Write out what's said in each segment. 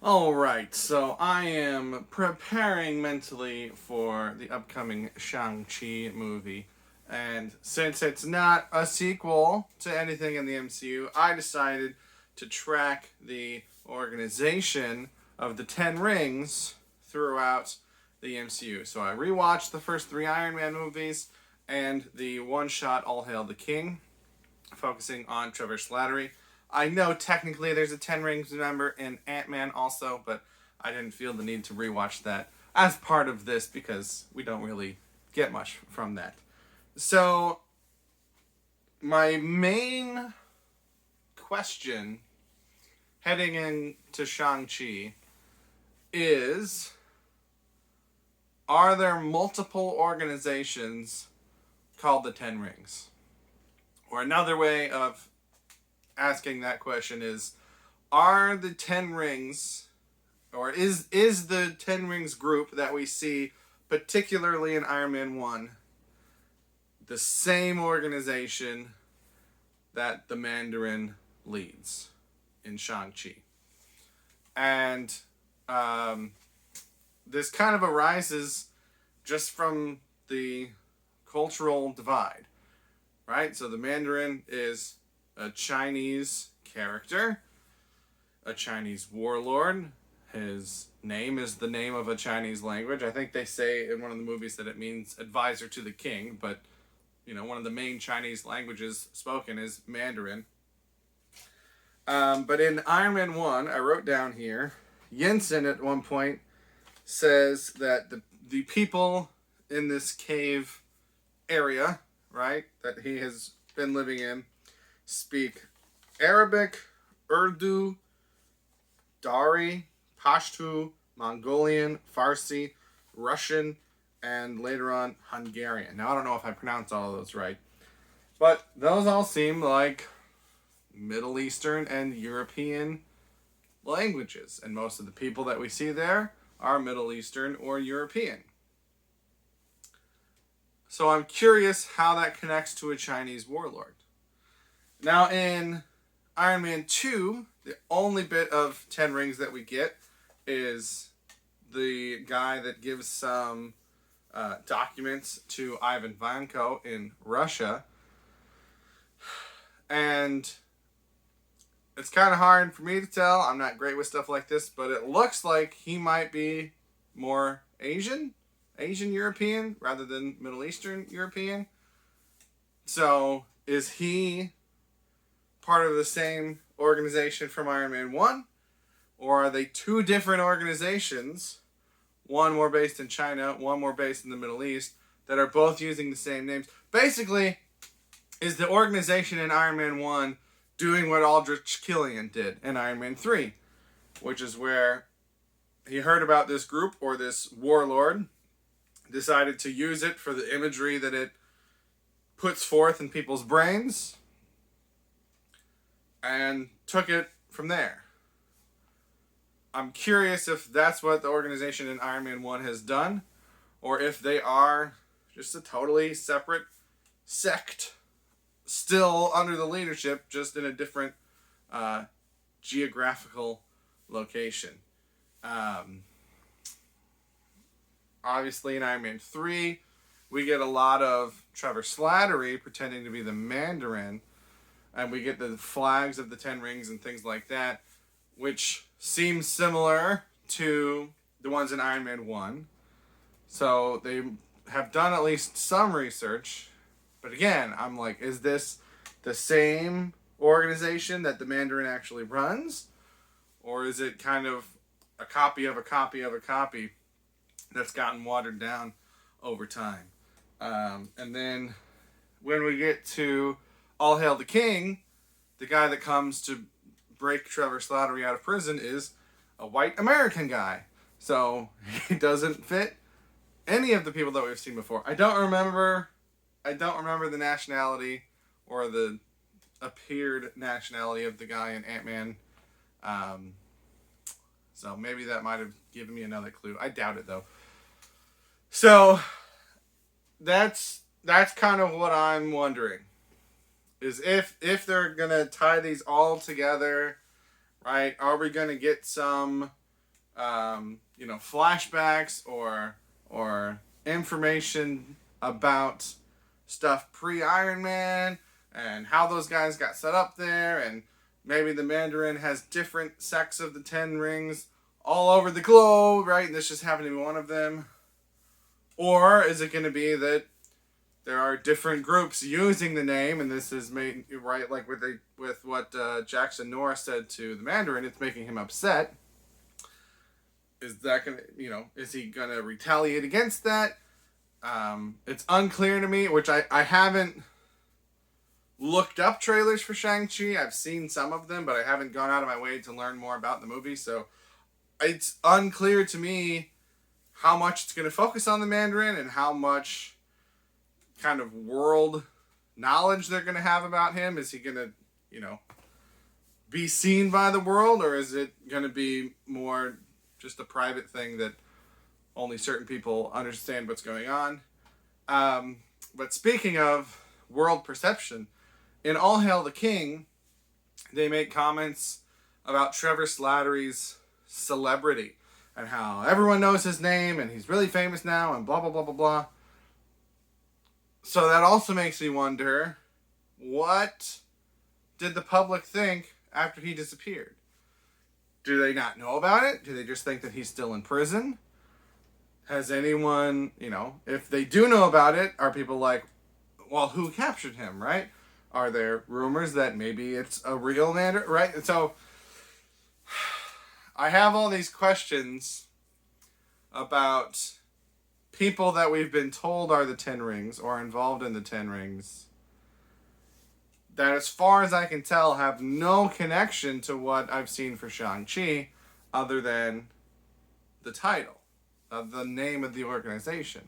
Alright, so I am preparing mentally for the upcoming Shang-Chi movie. And since it's not a sequel to anything in the MCU, I decided to track the organization of the Ten Rings throughout the MCU. So I rewatched the first three Iron Man movies and the one-shot All Hail the King, focusing on Trevor Slattery. I know technically there's a Ten Rings member in Ant-Man also, but I didn't feel the need to rewatch that as part of this because we don't really get much from that. So, my main question heading into Shang-Chi is, are there multiple organizations called the Ten Rings? Or another way of asking that question is, are the Ten Rings, or is the Ten Rings group that we see particularly in Iron Man 1 the same organization that the Mandarin leads in Shang-Chi? And this kind of arises just from the cultural divide, right? So the Mandarin is a Chinese character, a Chinese warlord. His name is the name of a Chinese language. I think they say in one of the movies that it means advisor to the king, but one of the main Chinese languages spoken is Mandarin. But in Iron Man 1, I wrote down here, Yinsen at one point says that the people in this cave area, right, that he has been living in, speak Arabic, Urdu, Dari, Pashto, Mongolian, Farsi, Russian, and later on Hungarian. Now, I don't know if I pronounced all of those right, but those all seem like Middle Eastern and European languages, and most of the people that we see there are Middle Eastern or European. So I'm curious how that connects to a Chinese warlord. Now, in Iron Man 2, the only bit of Ten Rings that we get is the guy that gives some documents to Ivan Vanko in Russia. And it's kind of hard for me to tell. I'm not great with stuff like this, but it looks like he might be more Asian European, rather than Middle Eastern European. So, is he part of the same organization from Iron Man 1? Or are they two different organizations, one more based in China, one more based in the Middle East, that are both using the same names? Basically, is the organization in Iron Man 1 doing what Aldrich Killian did in Iron Man 3, which is where he heard about this group or this warlord, decided to use it for the imagery that it puts forth in people's brains, and took it from there. I'm curious if that's what the organization in Iron Man 1 has done, or if they are just a totally separate sect, still under the leadership, just in a different geographical location. Obviously, in Iron Man 3, we get a lot of Trevor Slattery pretending to be the Mandarin, and we get the flags of the Ten Rings and things like that, which seems similar to the ones in Iron Man 1. So they have done at least some research. But again, I'm like, is this the same organization that the Mandarin actually runs? Or is it kind of a copy of a copy of a copy that's gotten watered down over time? And then when we get to All Hail the King, the guy that comes to break Trevor Slattery out of prison is a white American guy. So he doesn't fit any of the people that we've seen before. I don't remember the nationality or the appeared nationality of the guy in Ant-Man. So maybe that might have given me another clue. I doubt it, though. So that's kind of what I'm wondering. Is if they're going to tie these all together, right, are we going to get some flashbacks or information about stuff pre-Iron Man and how those guys got set up there, and maybe the Mandarin has different sects of the Ten Rings all over the globe, right? And this just happened to be one of them. Or is it going to be that there are different groups using the name, and this is made right, like with what Jackson Norris said to the Mandarin, it's making him upset. Is that gonna, is he gonna retaliate against that? It's unclear to me, which I haven't looked up trailers for Shang-Chi. I've seen some of them, but I haven't gone out of my way to learn more about the movie. So it's unclear to me how much it's going to focus on the Mandarin and how much kind of world knowledge they're going to have about him. Is he going to, be seen by the world, or is it going to be more just a private thing that only certain people understand what's going on? But speaking of world perception, in All Hail the King, they make comments about Trevor Slattery's celebrity and how everyone knows his name and he's really famous now and blah, blah, blah, blah, blah. So that also makes me wonder, what did the public think after he disappeared? Do they not know about it? Do they just think that he's still in prison? Has anyone, if they do know about it, are people like, well, who captured him, right? Are there rumors that maybe it's a real Mandarin, right? And so I have all these questions about people that we've been told are the Ten Rings or involved in the Ten Rings that, as far as I can tell, have no connection to what I've seen for Shang-Chi other than the title, the name of the organization.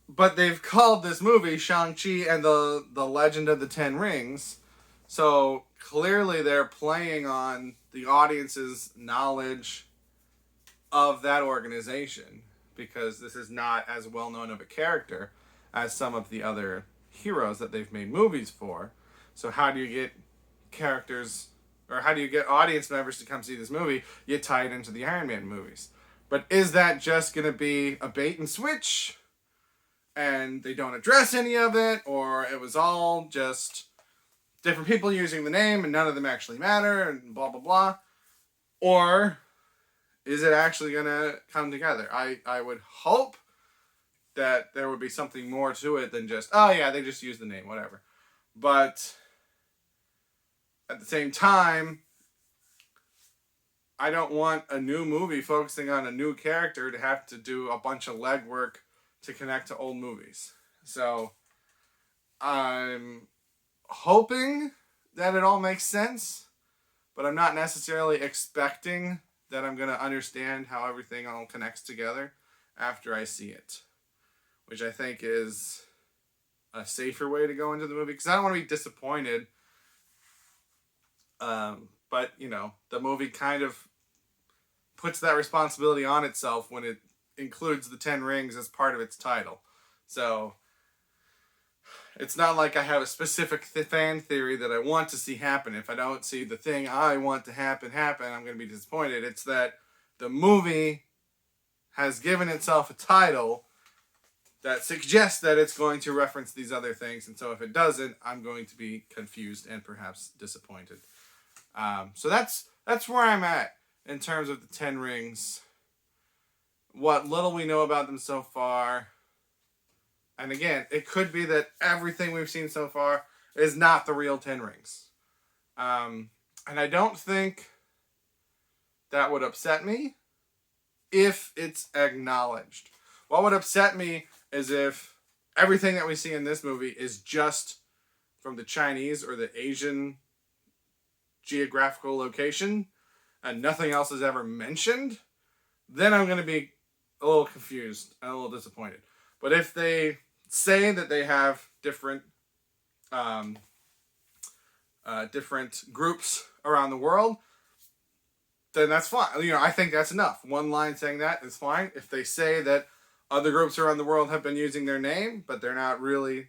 But they've called this movie Shang-Chi and the Legend of the Ten Rings. So clearly they're playing on the audience's knowledge of that organization, because this is not as well known of a character as some of the other heroes that they've made movies for. So how do you get characters, or how do you get audience members to come see this movie? You tie it into the Iron Man movies. But is that just going to be a bait and switch and they don't address any of it, or it was all just different people using the name and none of them actually matter and blah, blah, blah? Or is it actually going to come together? I would hope that there would be something more to it than just, oh yeah, they just used the name, whatever. But at the same time, I don't want a new movie focusing on a new character to have to do a bunch of legwork to connect to old movies. So I'm hoping that it all makes sense, but I'm not necessarily expecting that I'm going to understand how everything all connects together after I see it, which I think is a safer way to go into the movie, because I don't want to be disappointed. But, the movie kind of puts that responsibility on itself when it includes the Ten Rings as part of its title. So it's not like I have a specific fan theory that I want to see happen. If I don't see the thing I want to happen, I'm going to be disappointed. It's that the movie has given itself a title that suggests that it's going to reference these other things. And so if it doesn't, I'm going to be confused and perhaps disappointed. So that's where I'm at in terms of the Ten Rings. What little we know about them so far. And again, it could be that everything we've seen so far is not the real Ten Rings. And I don't think that would upset me if it's acknowledged. What would upset me is if everything that we see in this movie is just from the Chinese or the Asian geographical location and nothing else is ever mentioned. Then I'm going to be a little confused and a little disappointed. But if they say that they have different groups around the world, then that's fine. I think that's enough. One line saying that is fine. If they say that other groups around the world have been using their name, but they're not really,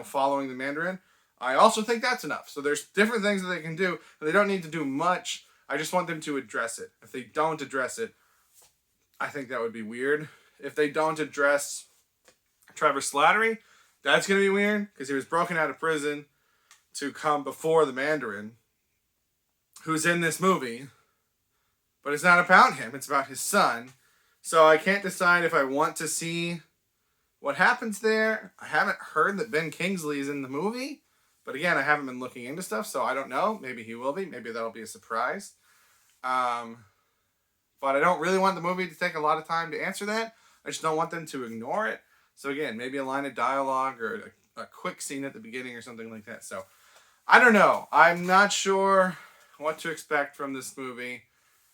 following the Mandarin, I also think that's enough. So there's different things that they can do. They don't need to do much I just want them to address it. If they don't address it, I think that would be weird. If they don't address Trevor Slattery, that's going to be weird because he was broken out of prison to come before the Mandarin, who's in this movie, but it's not about him. It's about his son. So I can't decide if I want to see what happens there. I haven't heard that Ben Kingsley is in the movie, but again, I haven't been looking into stuff, so I don't know. Maybe he will be. Maybe that'll be a surprise. But I don't really want the movie to take a lot of time to answer that. I just don't want them to ignore it. So again, maybe a line of dialogue or a quick scene at the beginning or something like that. So I don't know. I'm not sure what to expect from this movie.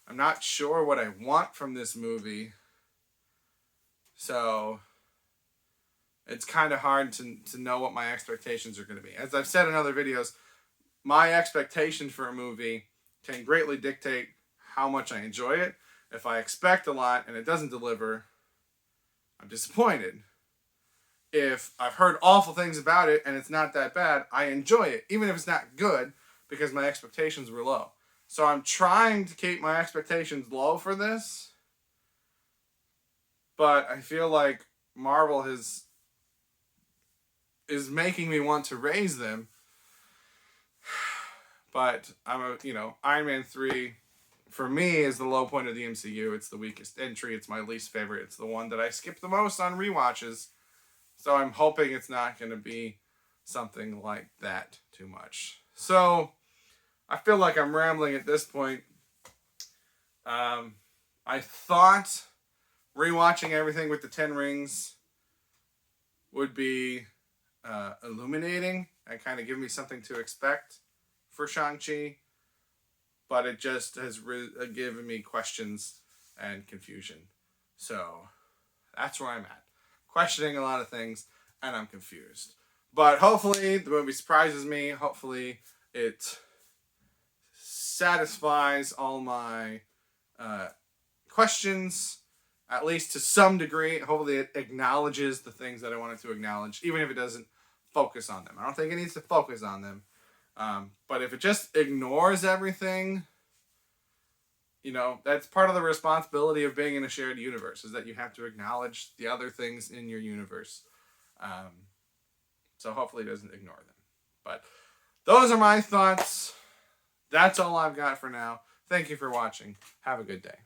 I'm not sure what I want from this movie. So it's kind of hard to know what my expectations are going to be. As I've said in other videos, my expectation for a movie can greatly dictate how much I enjoy it. If I expect a lot and it doesn't deliver, I'm disappointed. If I've heard awful things about it and it's not that bad, I enjoy it, even if it's not good, because my expectations were low. So I'm trying to keep my expectations low for this, but I feel like Marvel is making me want to raise them. But Iron Man 3, for me, is the low point of the MCU. It's the weakest entry. It's my least favorite. It's the one that I skip the most on rewatches. So I'm hoping it's not going to be something like that too much. So I feel like I'm rambling at this point. I thought rewatching everything with the 10 rings would be illuminating and kind of give me something to expect for Shang-Chi. But it just has given me questions and confusion. So that's where I'm at. Questioning a lot of things, and I'm confused. But hopefully the movie surprises me. Hopefully it satisfies all my questions, at least to some degree. Hopefully it acknowledges the things that I wanted to acknowledge, even if it doesn't focus on them. I don't think it needs to focus on them. But if it just ignores everything, that's part of the responsibility of being in a shared universe, is that you have to acknowledge the other things in your universe. So hopefully it doesn't ignore them. But those are my thoughts. That's all I've got for now. Thank you for watching. Have a good day.